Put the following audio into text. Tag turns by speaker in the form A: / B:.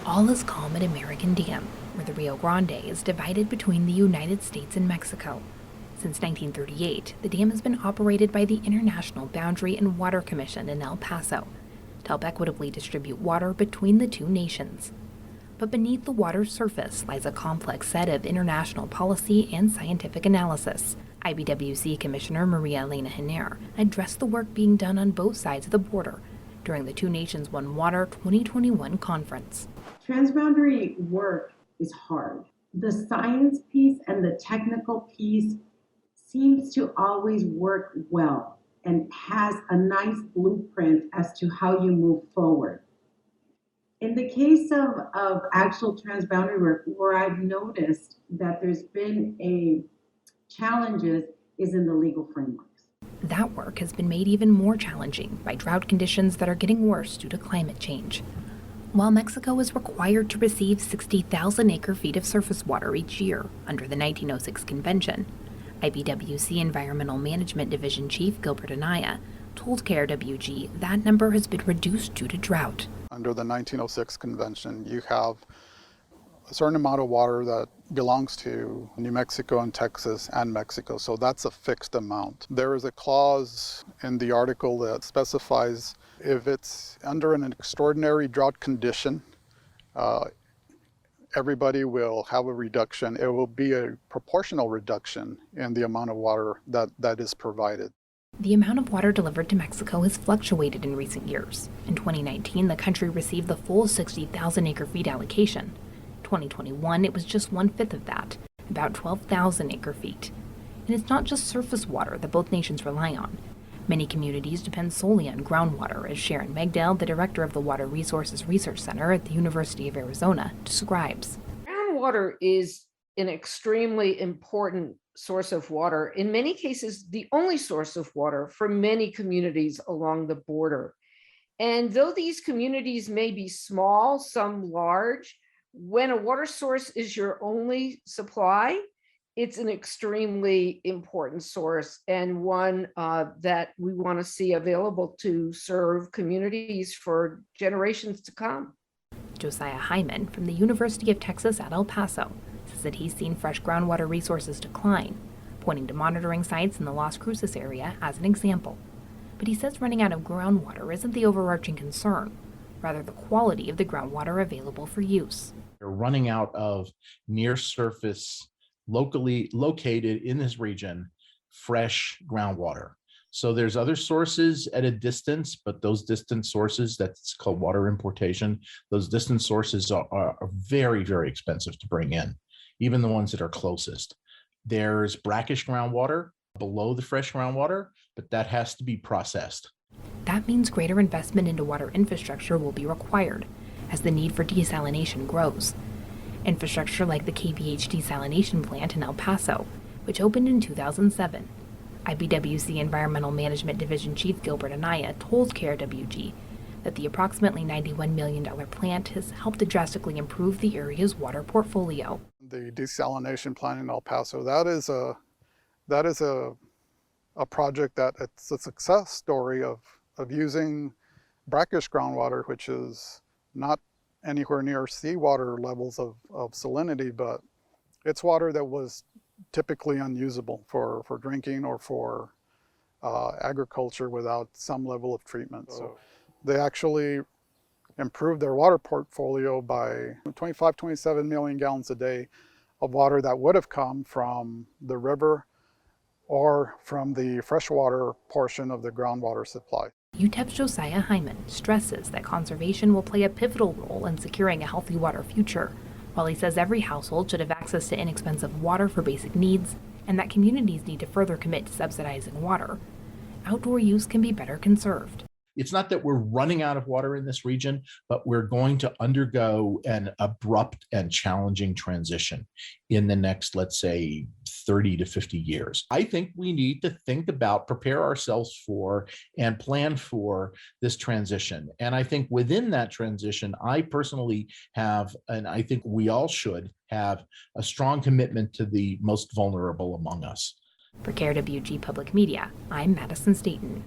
A: All is calm at American Dam, where the Rio Grande is divided between the United States and Mexico. Since 1938, the dam has been operated by the International Boundary and Water Commission in El Paso to help equitably distribute water between the two nations. But beneath the water's surface lies a complex set of international policy and scientific analysis. IBWC Commissioner Maria Elena Hiner addressed the work being done on both sides of the border during the Two Nations One Water 2021 conference.
B: Transboundary work is hard. The science piece and the technical piece seems to always work well and has a nice blueprint as to how you move forward. In the case of actual transboundary work, where I've noticed that there's been challenges is in the legal frameworks.
A: That work has been made even more challenging by drought conditions that are getting worse due to climate change. While Mexico is required to receive 60,000 acre-feet of surface water each year under the 1906 Convention, IBWC Environmental Management Division Chief Gilbert Anaya told KRWG that number has been reduced due to drought.
C: Under the 1906 Convention, you have a certain amount of water that belongs to New Mexico and Texas and Mexico, so that's a fixed amount. There is a clause in the article that specifies if it's under an extraordinary drought condition, everybody will have a reduction. It will be a proportional reduction in the amount of water that is provided.
A: The amount of water delivered to Mexico has fluctuated in recent years. In 2019, the country received the full 60,000 acre-feet allocation. 2021, it was just one-fifth of that, about 12,000 acre-feet. And it's not just surface water that both nations rely on. Many communities depend solely on groundwater, as Sharon Megdale, the director of the Water Resources Research Center at the University of Arizona, describes.
D: Groundwater is an extremely important source of water, in many cases, the only source of water for many communities along the border. And though these communities may be small, some large, when a water source is your only supply, it's an extremely important source and one that we want to see available to serve communities for generations to come.
A: Josiah Hyman from the University of Texas at El Paso says that he's seen fresh groundwater resources decline, pointing to monitoring sites in the Las Cruces area as an example. But he says running out of groundwater isn't the overarching concern, rather the quality of the groundwater available for use.
E: They're running out of near surface, locally located in this region, fresh groundwater. So there's other sources at a distance, but those distant sources, that's called water importation, those distant sources are very, very expensive to bring in, even the ones that are closest. There's brackish groundwater below the fresh groundwater, but that has to be processed.
A: That means greater investment into water infrastructure will be required as the need for desalination grows. Infrastructure like the KBH desalination plant in El Paso, which opened in 2007. IBWC Environmental Management Division Chief Gilbert Anaya told KRWG that the approximately $91 million plant has helped to drastically improve the area's water portfolio.
C: The desalination plant in El Paso, that is a project that it's a success story of using brackish groundwater, which is not anywhere near seawater levels of salinity, but it's water that was typically unusable for drinking or for agriculture without some level of treatment. So they actually improved their water portfolio by 27 million gallons a day of water that would have come from the river or from the freshwater portion of the groundwater supply.
A: UTEP's Josiah Hyman stresses that conservation will play a pivotal role in securing a healthy water future, while he says every household should have access to inexpensive water for basic needs, and that communities need to further commit to subsidizing water. Outdoor use can be better conserved.
E: It's not that we're running out of water in this region, but we're going to undergo an abrupt and challenging transition in the next, let's say, 30 to 50 years. I think we need to think about, prepare ourselves for, and plan for this transition. And I think within that transition, I personally have, and I think we all should have, a strong commitment to the most vulnerable among us.
A: For KRWG Public Media, I'm Madison Staten.